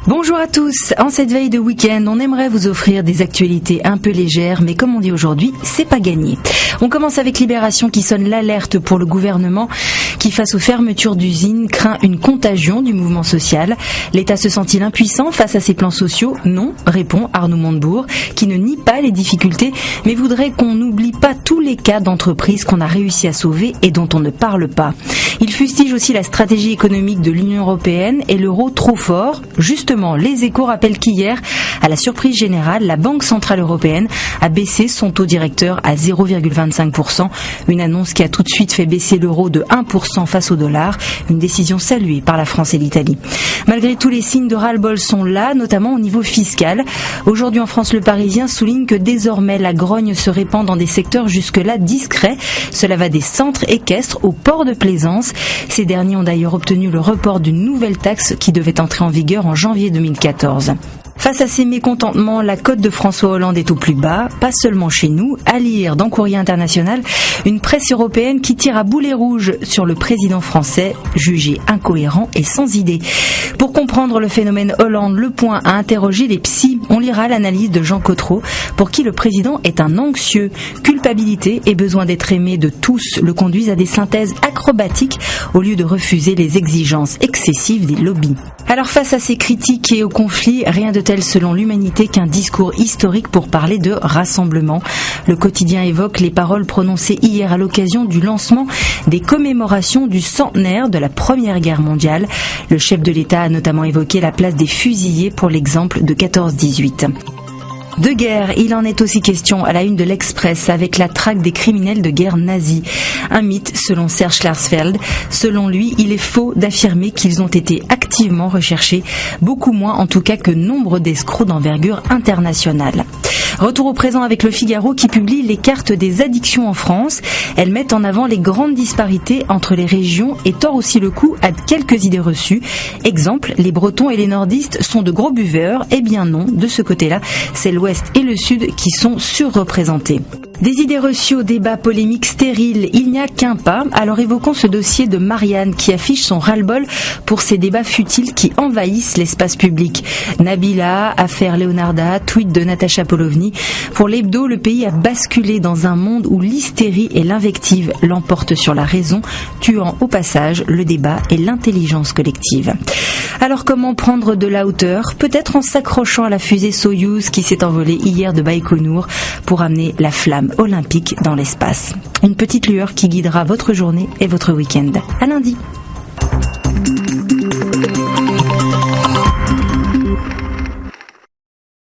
Bonjour à tous, en cette veille de week-end, on aimerait vous offrir des actualités un peu légères, mais comme on dit aujourd'hui, c'est pas gagné. On commence avec Libération qui sonne l'alerte pour le gouvernement qui, face aux fermetures d'usines, craint une contagion du mouvement social. L'État se sent-il impuissant face à ces plans sociaux ? Non, répond Arnaud Montebourg, qui ne nie pas les difficultés, mais voudrait qu'on n'oublie pas tous les cas d'entreprises qu'on a réussi à sauver et dont on ne parle pas. Il fustige aussi la stratégie économique de l'Union européenne et l'euro trop fort. Justement, les Échos rappellent qu'hier, à la surprise générale, la Banque centrale européenne a baissé son taux directeur à 0,25%. Une annonce qui a tout de suite fait baisser l'euro de 1% face au dollar. Une décision saluée par la France et l'Italie. Malgré tout, les signes de ras-le-bol sont là, notamment au niveau fiscal. Aujourd'hui en France, le Parisien souligne que désormais la grogne se répand dans des secteurs jusque-là discrets. Cela va des centres équestres aux ports de plaisance. Ces derniers ont d'ailleurs obtenu le report d'une nouvelle taxe qui devait entrer en vigueur en janvier 2014. Face à ces mécontentements, la cote de François Hollande est au plus bas, pas seulement chez nous. À lire dans Courrier International, une presse européenne qui tire à boulet rouge sur le président français, jugé incohérent et sans idée. Pour comprendre le phénomène Hollande, Le Point a interrogé les psys. On lira l'analyse de Jean Cotreau, pour qui le président est un anxieux. Culpabilité et besoin d'être aimé de tous le conduisent à des synthèses acrobatiques au lieu de refuser les exigences excessives des lobbies. Alors face à ces critiques et au conflit, rien de tel selon l'Humanité qu'un discours historique pour parler de rassemblement. Le quotidien évoque les paroles prononcées hier à l'occasion du lancement des commémorations du centenaire de la Première Guerre mondiale. Le chef de l'État a notamment évoqué la place des fusillés pour l'exemple de 14-18. De guerre, il en est aussi question à la une de l'Express avec la traque des criminels de guerre nazis. Un mythe selon Serge Klarsfeld. Selon lui, il est faux d'affirmer qu'ils ont été activement recherchés, beaucoup moins en tout cas que nombre d'escrocs d'envergure internationale. Retour au présent avec Le Figaro qui publie les cartes des addictions en France. Elles mettent en avant les grandes disparités entre les régions et tord aussi le cou à quelques idées reçues. Exemple, les Bretons et les Nordistes sont de gros buveurs. Eh bien non, de ce côté-là, c'est l'Ouest et le Sud qui sont surreprésentés. Des idées reçues au débat polémique stérile, il n'y a qu'un pas. Alors évoquons ce dossier de Marianne qui affiche son ras-le-bol pour ces débats futiles qui envahissent l'espace public. Nabila, affaire Leonarda, tweet de Natacha Polovny. Pour l'hebdo, le pays a basculé dans un monde où l'hystérie et l'invective l'emportent sur la raison, tuant au passage le débat et l'intelligence collective. Alors comment prendre de la hauteur ? Peut-être en s'accrochant à la fusée Soyouz qui s'est envolée hier de Baïkonour pour amener la flamme olympique dans l'espace. Une petite lueur qui guidera votre journée et votre week-end. À lundi.